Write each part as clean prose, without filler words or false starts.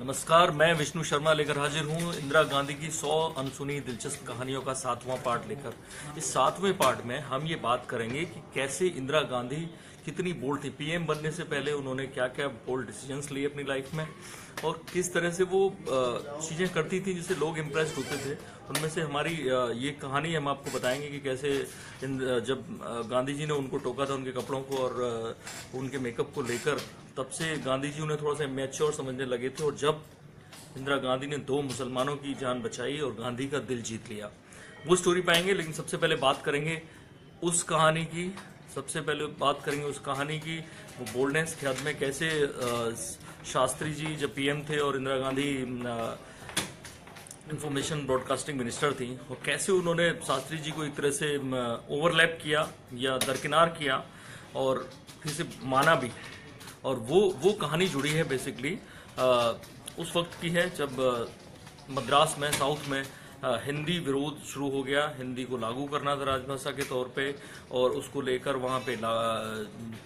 नमस्कार, मैं विष्णु शर्मा लेकर हाजिर हूँ इंदिरा गांधी की 100 अनसुनी दिलचस्प कहानियों का 7वां पार्ट लेकर। इस 7वें पार्ट में हम ये बात करेंगे कि कैसे इंदिरा गांधी कितनी बोल्ड थी। पीएम बनने से पहले उन्होंने क्या क्या बोल्ड डिसीजंस लिए अपनी लाइफ में और किस तरह से वो चीज़ें करती थी जिससे लोग इम्प्रेस्ड होते थे। उनमें से हमारी ये कहानी हम आपको बताएंगे कि कैसे जब गांधी जी ने उनको टोका था उनके कपड़ों को और उनके मेकअप को लेकर, तब से गांधी जी उन्हें थोड़ा सा मैच्योर समझने लगे थे। और जब इंदिरा गांधी ने 2 मुसलमानों की जान बचाई और गांधी का दिल जीत लिया, वो स्टोरी पाएंगे। लेकिन सबसे पहले बात करेंगे उस कहानी की, वो बोल्डनेस के हद में कैसे शास्त्री जी जब पीएम थे और Indira Gandhi information broadcasting minister थी, और कैसे उन्होंने शास्त्री जी को एक तरह से ओवरलैप किया या दरकिनार किया और फिर से माना भी। और वो कहानी जुड़ी है बेसिकली उस वक्त की है जब मद्रास में, साउथ में हिंदी विरोध शुरू हो गया। हिंदी को लागू करना था राजभाषा के तौर पे, और उसको लेकर वहाँ पे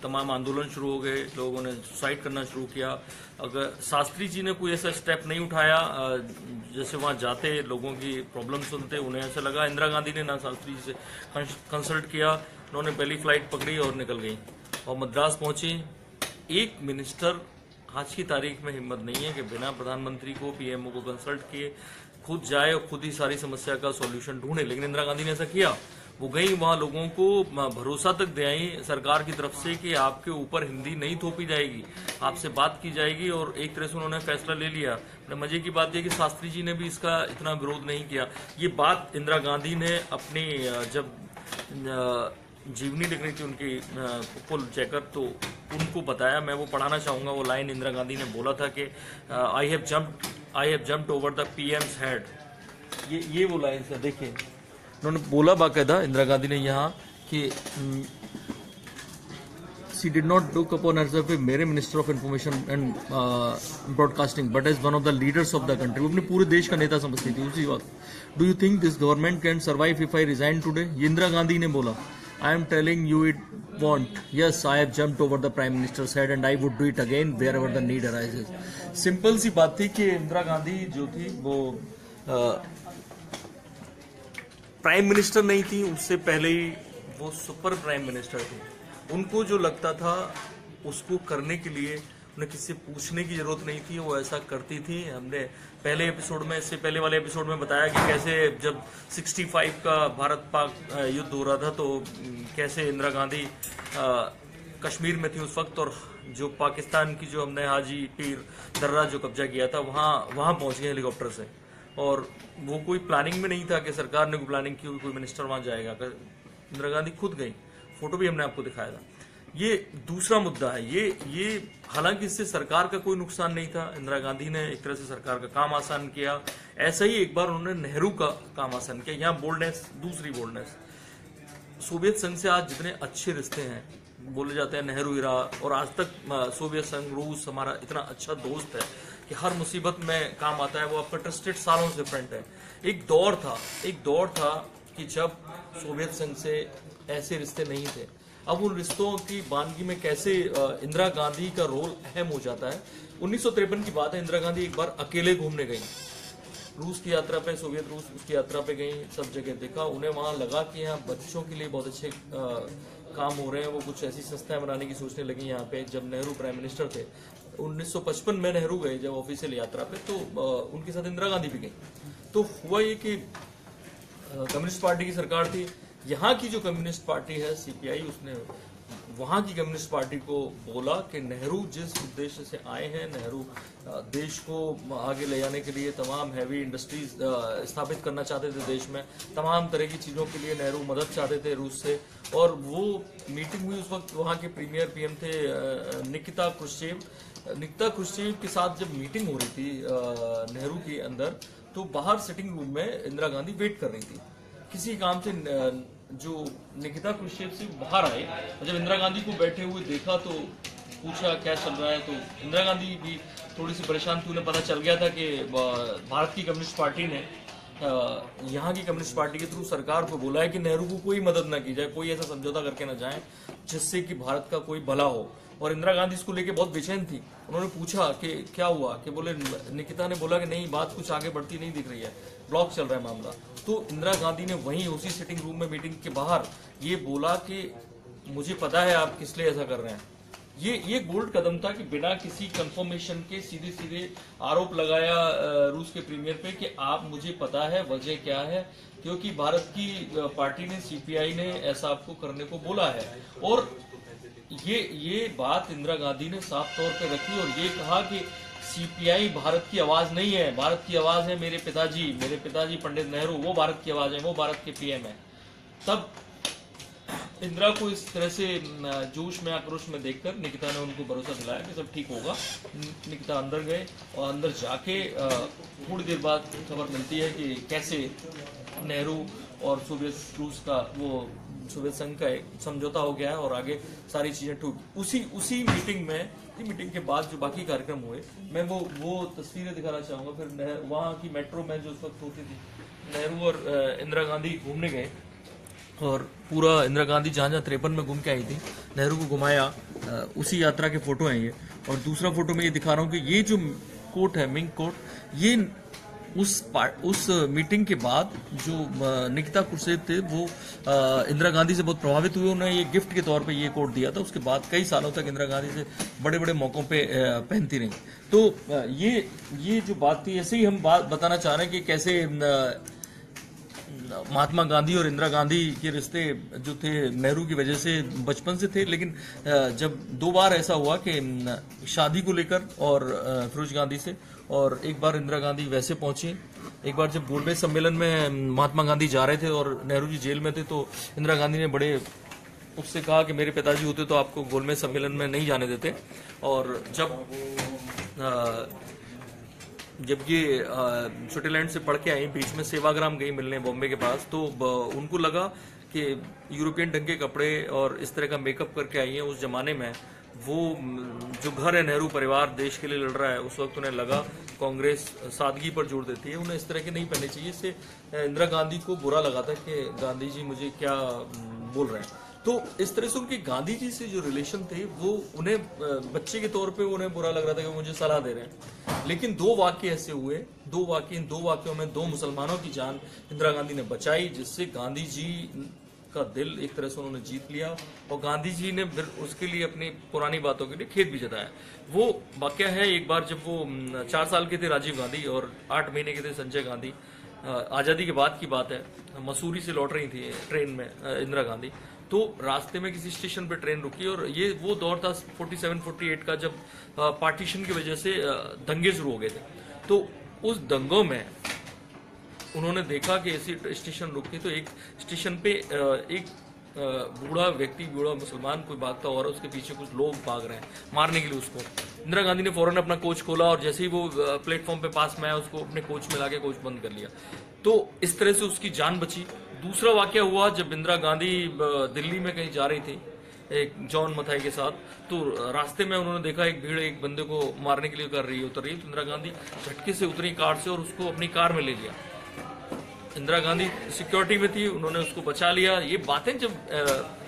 तमाम आंदोलन शुरू हो गए। लोगों ने सुसाइड करना शुरू किया। अगर शास्त्री जी ने कोई ऐसा स्टेप नहीं उठाया, जैसे वहाँ जाते लोगों की प्रॉब्लम सुनते, उन्हें ऐसा लगा। इंदिरा गांधी ने ना शास्त्री जी से कंसल्ट किया, उन्होंने पहली फ्लाइट पकड़ी और निकल गई और मद्रास पहुंची। एक मिनिस्टर आज की तारीख में हिम्मत नहीं है कि बिना प्रधानमंत्री को, पीएमओ को कंसल्ट किए खुद जाए और खुद ही सारी समस्या का सॉल्यूशन ढूंढे। लेकिन इंदिरा गांधी ने ऐसा किया। वो गई, वहां लोगों को भरोसा तक दे आई सरकार की तरफ से कि आपके ऊपर हिंदी नहीं थोपी जाएगी, आपसे बात की जाएगी। और एक तरह से उन्होंने फैसला ले लिया। मजे की बात यह कि शास्त्री जी ने भी इसका इतना विरोध नहीं किया। ये बात इंदिरा गांधी ने अपनी जब जीवनी लिख रही थी उनकी पुल चेकर, तो उनको बताया। मैं वो पढ़ाना चाहूंगा। वो लाइन इंदिरा गांधी ने बोला था कि I have jumped over the PM's head. ये वो लाइन है, देखिए। उन्होंने बोला बाकायदा इंदिरा गांधी ने यहाँ कि she did not look upon herself a mere minister of information and broadcasting but as one of the leaders of the country. वो अपने पूरे देश का नेता समझती थी उसी वक्त। Do you think this government can survive if I resign today? ये इंदिरा गांधी ने बोला। I am telling you it won't. Yes, I have jumped over the Prime Minister's head and I would do it again wherever the need arises. Simple सी बात थी कि इंदिरा गांधी जो थी वो प्राइम मिनिस्टर नहीं थी, उससे पहले ही वो सुपर प्राइम मिनिस्टर थी। उनको जो लगता था उसको करने के लिए उन्हें किसी से पूछने की जरूरत नहीं थी, वो ऐसा करती थी। हमने पहले एपिसोड में, इससे पहले वाले एपिसोड में बताया कि कैसे जब 65 का भारत पाक युद्ध हो रहा था, तो कैसे इंदिरा गांधी कश्मीर में थी उस वक्त, और जो पाकिस्तान की जो हमने हाजी पीर दर्रा जो कब्जा किया था, वहां पहुंच गए हेलीकॉप्टर से। और वो कोई प्लानिंग में नहीं था कि सरकार ने कोई प्लानिंग की, कोई मिनिस्टर वहां जाएगा। इंदिरा गांधी खुद गई, फोटो भी हमने आपको दिखाया था। ये दूसरा मुद्दा है। ये हालांकि इससे सरकार का कोई नुकसान नहीं था। इंदिरा गांधी ने एक तरह से सरकार का काम आसान किया। ऐसा ही एक बार उन्होंने नेहरू का काम आसान किया। यहाँ बोल्डनेस, दूसरी बोल्डनेस। सोवियत संघ से आज जितने अच्छे रिश्ते हैं, बोले जाते हैं नेहरू इरा, और आज तक सोवियत संघ, रूस हमारा इतना अच्छा दोस्त है कि हर मुसीबत में काम आता है। वो आपका ट्रस्टेड सालों से फ्रेंड है। एक दौर था कि जब सोवियत संघ से ऐसे रिश्ते नहीं थे। अब उन रिश्तों की बानगी में कैसे इंदिरा गांधी का रोल अहम हो जाता है। 1953 की बात है। इंदिरा गांधी एक बार अकेले घूमने गई रूस की यात्रा पे, सोवियत रूस उसकी यात्रा पे गई। सब जगह देखा, उन्हें वहां लगा कि यहाँ बच्चों के लिए बहुत अच्छे काम हो रहे हैं। वो कुछ ऐसी संस्थाएं बनाने की सोचने लगी यहाँ पे। जब नेहरू प्राइम मिनिस्टर थे 1955 में, नेहरू गए जब ऑफिशियल यात्रा पे, तो उनके साथ इंदिरा गांधी भी गई। तो हुआ ये कि कम्युनिस्ट पार्टी की सरकार थी। यहाँ की जो कम्युनिस्ट पार्टी है सीपीआई, उसने वहां की कम्युनिस्ट पार्टी को बोला कि नेहरू जिस उद्देश्य से आए हैं, नेहरू देश को आगे ले जाने के लिए तमाम हैवी इंडस्ट्रीज स्थापित करना चाहते थे देश में, तमाम तरह की चीज़ों के लिए नेहरू मदद चाहते थे रूस से। और वो मीटिंग हुई, उस वक्त वहाँ के प्रीमियर पीएम थे निकिता क्रुश्चेव के साथ जब मीटिंग हो रही थी नेहरू के अंदर, तो बाहर सिटिंग रूम में इंदिरा गांधी वेट कर रही थी किसी काम से। जो निकिता क्रुश्चेव से बाहर आए और जब इंदिरा गांधी को बैठे हुए देखा तो पूछा क्या चल रहा है। तो इंदिरा गांधी भी थोड़ी सी परेशान थी। उन्हें पता चल गया था कि भारत की कम्युनिस्ट पार्टी ने यहाँ की कम्युनिस्ट पार्टी के थ्रू सरकार को बोला है कि नेहरू को कोई मदद ना की जाए, कोई ऐसा समझौता करके ना जाए जिससे कि भारत का कोई भला हो। और इंदिरा गांधी इसको लेके बहुत बेचैन थी। उन्होंने पूछा कि क्या हुआ, कि बोले निकिता ने बोला कि नहीं, बात कुछ आगे बढ़ती नहीं दिख रही है, ब्लॉक चल रहा है मामला। तो इंदिरा गांधी ने वहीं उसी सिटिंग रूम में मीटिंग के बाहर ये बोला कि मुझे पता है आप किस लिए ऐसा कर रहे हैं। ये बोल्ड कदम था कि बिना किसी कंफर्मेशन के सीधे सीधे आरोप लगाया रूस के प्रीमियर पे कि आप, मुझे पता है वजह क्या है, क्योंकि भारत की पार्टी ने, सीपीआई ने ऐसा आपको करने को बोला है। और ये बात इंदिरा गांधी ने साफ तौर पे रखी और ये कहा कि सीपीआई भारत की आवाज नहीं है, भारत की आवाज है मेरे पिताजी पंडित नेहरू, वो भारत की आवाज है, वो भारत के पीएम है। तब इंदिरा को इस तरह से जोश में, आक्रोश में देखकर निकिता ने उनको भरोसा दिलाया कि सब ठीक होगा। निकिता अंदर गए और अंदर जाके थोड़ी देर बाद खबर मिलती है कि कैसे नेहरू और सोवियत रूस का, वो सोवियत संघ का एक समझौता हो गया है और आगे सारी चीजें ठीक। उसी मीटिंग में, मीटिंग के बाद जो बाकी कार्यक्रम हुए, मैं वो तस्वीरें दिखाना चाहूंगा। फिर वहां की मेट्रो में जो उस वक्त होती थी, नेहरू और इंदिरा गांधी घूमने गए और पूरा इंदिरा गांधी जहां 53 में घूम के आई थी, नेहरू को घुमाया। उसी यात्रा के फोटो हैं ये। और दूसरा फोटो में ये दिखा रहा हूँ कि ये जो कोट है, मिंक कोट, ये उस मीटिंग के बाद जो निकिता खुर्शीद थे वो इंदिरा गांधी से बहुत प्रभावित हुए। उन्होंने ये गिफ्ट के तौर पे ये कोट दिया था। उसके बाद कई सालों तक इंदिरा गांधी से बड़े बड़े मौकों पे पहनती रही। तो ये जो बात थी, ऐसे ही हम बात बताना चाह रहे हैं कि कैसे महात्मा गांधी और इंदिरा गांधी के रिश्ते जो थे नेहरू की वजह से बचपन से थे, लेकिन जब 2 बार ऐसा हुआ कि शादी को लेकर और फिरोज गांधी से, और एक बार इंदिरा गांधी वैसे पहुंची। एक बार जब गोलमेज सम्मेलन में महात्मा गांधी जा रहे थे और नेहरू जी जेल में थे, तो इंदिरा गांधी ने बड़े उससे कहा कि मेरे पिताजी होते तो आपको गोलमेज सम्मेलन में नहीं जाने देते। और जब ये स्विट्जरलैंड से पढ़ के आई, बीच में सेवाग्राम गई मिलने बॉम्बे के पास, तो उनको लगा कि यूरोपियन ढंग के कपड़े और इस तरह का मेकअप करके आई है। उस जमाने में वो जो घर है, नेहरू परिवार देश के लिए लड़ रहा है, उस वक्त उन्हें लगा कांग्रेस सादगी पर जोर देती है, उन्हें इस तरह के नहीं पहनने चाहिए। इससे इंदिरा गांधी को बुरा लगा था कि गांधी जी मुझे क्या बोल रहे हैं। तो इस तरह से उनकी गांधी जी से जो रिलेशन थे, वो उन्हें बच्चे के तौर पे उन्हें बुरा लग रहा था कि मुझे सलाह दे रहे हैं। लेकिन 2 वाक्य ऐसे हुए, इन 2 वाक्यों में 2 मुसलमानों की जान इंदिरा गांधी ने बचाई, जिससे गांधी जी का दिल एक तरह से उन्होंने जीत लिया। और गांधी जी ने फिर उसके लिए अपनी पुरानी बातों के लिए खेद भी जताया। वो वाक्य है, एक बार जब वो 4 साल के थे राजीव गांधी और 8 महीने के थे संजय गांधी, आजादी के बाद की बात है, मसूरी से लौट रही थी ट्रेन में इंदिरा गांधी। तो रास्ते में किसी स्टेशन पे ट्रेन रुकी और ये वो दौर था 47-48 का, जब पार्टीशन की वजह से दंगे शुरू हो गए थे। तो उस दंगों में उन्होंने देखा कि ऐसी स्टेशन रुकी, तो एक स्टेशन पे एक बूढ़ा मुसलमान कोई भागता हो रहा है, उसके पीछे कुछ लोग भाग रहे हैं मारने के लिए उसको। इंदिरा गांधी ने फौरन अपना कोच खोला और जैसे ही वो प्लेटफॉर्म पे पास में आया, उसको अपने कोच में लाके कोच बंद कर लिया। तो इस तरह से उसकी जान बची। दूसरा वाकया हुआ जब इंदिरा गांधी दिल्ली में कहीं जा रही थी एक जॉन मथाई के साथ, तो रास्ते में उन्होंने देखा एक भीड़ एक बंदे को मारने के लिए उतर रही है। तो इंदिरा गांधी झटके से उतरी कार से और उसको अपनी कार में ले लिया। इंदिरा गांधी सिक्योरिटी में थी, उन्होंने उसको बचा लिया। ये बातें जब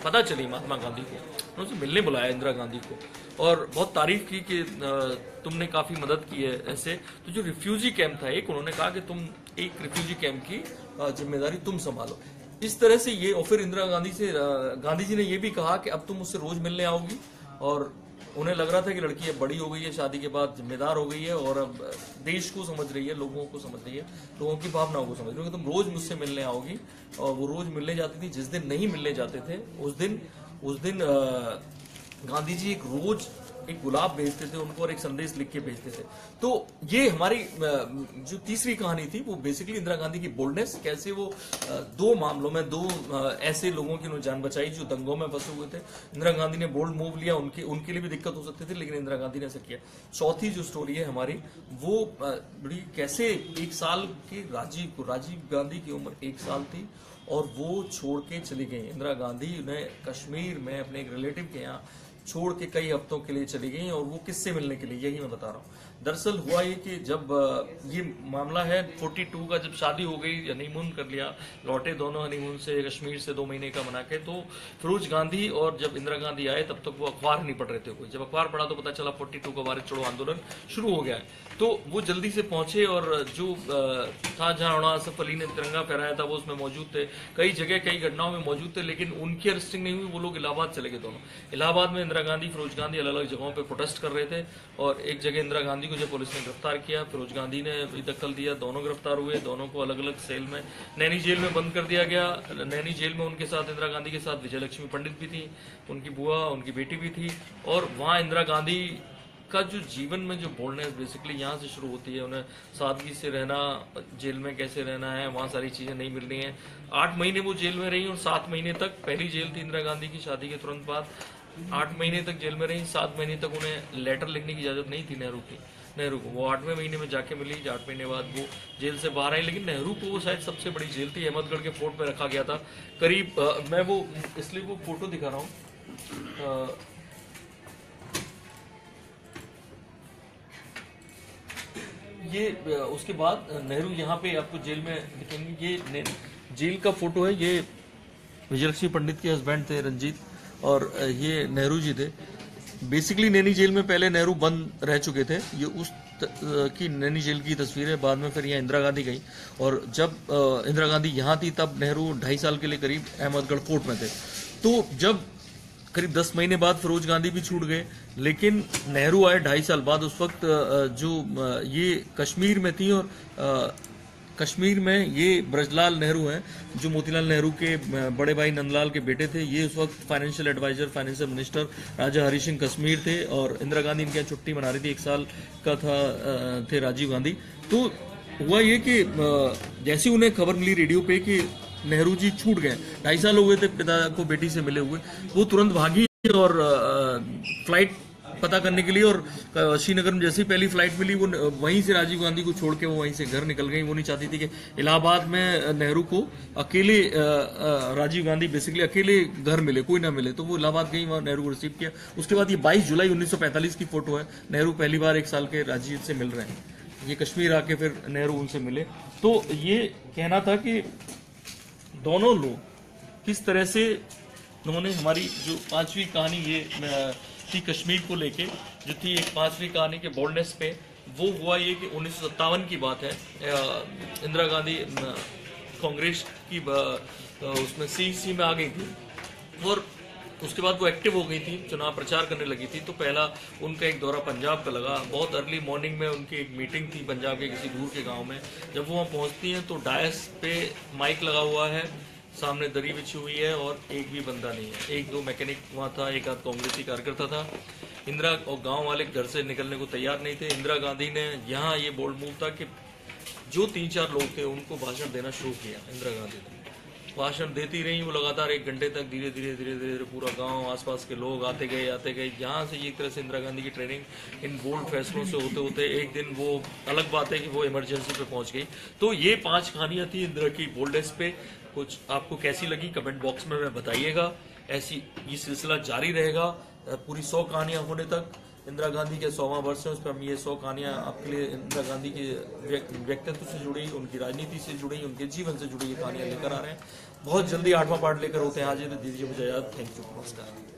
पता चली महात्मा गांधी को, उन्होंने मिलने बुलाया इंदिरा गांधी को और बहुत तारीफ की कि तुमने काफी मदद की है ऐसे। तो जो रिफ्यूजी कैंप था एक, उन्होंने कहा कि तुम एक रिफ्यूजी कैंप की जिम्मेदारी तुम संभालो, इस तरह से ये। और फिर इंदिरा गांधी से गांधी जी ने ये भी कहा कि अब तुम मुझसे रोज मिलने आओगी। और उन्हें लग रहा था कि लड़की अब बड़ी हो गई है, शादी के बाद जिम्मेदार हो गई है और अब देश को समझ रही है, लोगों को समझ रही है, लोगों की भावनाओं को समझ रही है, तुम रोज मुझसे मिलने आओगी। और वो रोज मिलने जाती थी। जिस दिन नहीं मिलने जाते थे उस दिन गांधी जी एक गुलाब भेजते थे उनको और एक संदेश लिख के भेजते थे। तो ये हमारी जो तीसरी कहानी थी वो बेसिकली इंदिरा गांधी की बोल्डनेस, कैसे वो 2 मामलों में 2 ऐसे लोगों की उन्होंने जान बचाई जो दंगों में फंसे हुए थे। इंदिरा गांधी ने बोल्ड मूव लिया, उनके लिए भी दिक्कत हो सकती थी, लेकिन इंदिरा गांधी ने ऐसा किया। चौथी जो स्टोरी है हमारी, वो बड़ी कैसे 1 साल की राजीव गांधी की उम्र 1 साल थी और वो छोड़ के चली गई। इंदिरा गांधी उन्हें कश्मीर में अपने एक रिलेटिव के यहाँ छोड़ के कई हफ्तों के लिए चली गई और वो किससे मिलने के लिए, यही मैं बता रहा हूँ। दरअसल हुआ ये कि जब ये मामला है 42 का, जब शादी हो गई, हनीमून कर लिया, लौटे दोनों हनीमून से कश्मीर से 2 महीने का मना के, तो फिरोज गांधी और जब इंदिरा गांधी आए तब तक वो अखबार नहीं पढ़ रहे थे कोई। जब अखबार पढ़ा तो पता चला 42 का भारत छोड़ो आंदोलन शुरू हो गया है। तो वो जल्दी से पहुंचे और जो था जहां आसफ अली ने तिरंगा फहराया था वो उसमें मौजूद थे, कई जगह कई घटनाओं में मौजूद थे, लेकिन उनकी अरेस्टिंग नहीं हुई। वो लोग इलाहाबाद चले गए दोनों। इलाहाबाद में इंदिरा गांधी फिरोज गांधी अलग अलग जगहों पर प्रोटेस्ट कर रहे थे और एक जगह इंदिरा गांधी को जब पुलिस ने गिरफ्तार किया, फिरोज गांधी ने भी दखल दिया, दोनों गिरफ्तार हुए, दोनों को अलग अलग सेल में नैनी जेल में बंद कर दिया गया। नैनी जेल में उनके साथ इंदिरा गांधी के साथ विजयलक्ष्मी पंडित भी थी, उनकी बुआ, उनकी बेटी भी थी। और वहां इंदिरा गांधी का जो जीवन में जो बोल्डनेस बेसिकली यहाँ से शुरू होती है, उन्हें सादगी से रहना, जेल में कैसे रहना है, वहाँ सारी चीजें नहीं मिल रही हैं। 8 महीने वो जेल में रही और 7 महीने तक, पहली जेल थी इंदिरा गांधी की शादी के तुरंत बाद, 8 महीने तक जेल में रही। 7 महीने तक उन्हें लेटर लिखने की इजाजत नहीं थी नेहरू को। वो 8वें महीने में जाके मिली, 8 महीने बाद वो जेल से बाहर आई। लेकिन नेहरू को वो शायद सबसे बड़ी जेल थी, अहमदगढ़ के फोर्ट में रखा गया था करीब। मैं वो इसलिए वो फोटो दिखा रहा हूँ। ये उसके बाद नेहरू यहाँ पे आपको जेल में दिखेंगे। ये जेल का फोटो है। ये विजयलक्ष्मी पंडित के हस्बैंड थे रंजीत, और ये नेहरू जी थे। बेसिकली नैनी जेल में पहले नेहरू बंद रह चुके थे। ये उस की नैनी जेल की तस्वीर है। बाद में फिर यहाँ इंदिरा गांधी गई, और जब इंदिरा गांधी यहाँ थी तब नेहरू 2.5 साल के लिए करीब अहमदगढ़ फोर्ट में थे। तो जब करीब 10 महीने बाद फिरोज गांधी भी छूट गए, लेकिन नेहरू आए 2.5 साल बाद। उस वक्त जो ये कश्मीर में थी, और कश्मीर में ये ब्रजलाल नेहरू हैं जो मोतीलाल नेहरू के बड़े भाई नंदलाल के बेटे थे। ये उस वक्त फाइनेंशियल एडवाइजर, फाइनेंशियल मिनिस्टर राजा हरि सिंह कश्मीर थे, और इंदिरा गांधी इनके यहाँ छुट्टी मना रही थी। 1 साल का थे राजीव गांधी। तो हुआ ये कि जैसे उन्हें खबर मिली रेडियो पे कि नेहरू जी छूट गए, 2.5 साल हो गए थे पिता को बेटी से मिले हुए, वो तुरंत भागी और फ्लाइट पता करने के लिए, और श्रीनगर में जैसे ही पहली फ्लाइट मिली वो वहीं से राजीव गांधी को छोड़ के वो वहीं से घर निकल गई। वो नहीं चाहती थी कि इलाहाबाद में नेहरू को अकेले, राजीव गांधी बेसिकली अकेले घर मिले, कोई ना मिले। तो वो इलाहाबाद गई, वहां नेहरू को रिसीव किया। उसके बाद ये 22 जुलाई 1945 की फोटो है। नेहरू पहली बार 1 साल के राजीव से मिल रहे हैं। ये कश्मीर आके फिर नेहरू उनसे मिले। तो ये कहना था कि दोनों लोग किस तरह से उन्होंने हमारी जो 5वीं कहानी ये थी कश्मीर को लेके, जो थी एक 5वीं कहानी के बोल्डनेस पे, वो हुआ ये कि 1957 की बात है। इंदिरा गांधी कांग्रेस की उसमें सीईसी में आ गई थी, और उसके बाद वो एक्टिव हो गई थी, चुनाव प्रचार करने लगी थी। तो पहला उनका एक दौरा पंजाब का लगा। बहुत अर्ली मॉर्निंग में उनकी एक मीटिंग थी पंजाब के किसी दूर के गांव में। जब वो वहाँ पहुँचती हैं तो डायस पे माइक लगा हुआ है, सामने दरी बिछी हुई है, और एक भी बंदा नहीं है। 1-2 मैकेनिक वहाँ था, एक आध कांग्रेसी कार्यकर्ता था। इंदिरा और गाँव वाले घर से निकलने को तैयार नहीं थे। इंदिरा गांधी ने यहाँ ये बोल्ड मूव था कि जो 3-4 लोग थे उनको भाषण देना शुरू किया। इंदिरा गांधी ने भाषण देती रही, वो लगातार 1 घंटे तक धीरे धीरे पूरा गांव, आसपास के लोग आते गए। यहाँ से एक तरह से इंदिरा गांधी की ट्रेनिंग इन बोल्ड फैसलों से होते होते एक दिन वो अलग बात है कि वो इमरजेंसी पे पहुंच गई। तो ये 5 कहानियां थी इंदिरा की बोल्डनेस पे। कुछ आपको कैसी लगी कमेंट बॉक्स में बताइएगा। ऐसी ये सिलसिला जारी रहेगा पूरी 100 कहानियां होने तक। इंदिरा गांधी के 100वां वर्ष है, उस पर हम ये 100 कहानियां आपके लिए इंदिरा गांधी के व्यक्तित्व से जुड़ी, उनकी राजनीति से जुड़ी, उनके जीवन से जुड़ी ये कहानियां लेकर आ रहे हैं। बहुत जल्दी 8वां पार्ट लेकर होते हैं हाजिर। दीजिए मुझे याद। थैंक यू, नमस्कार।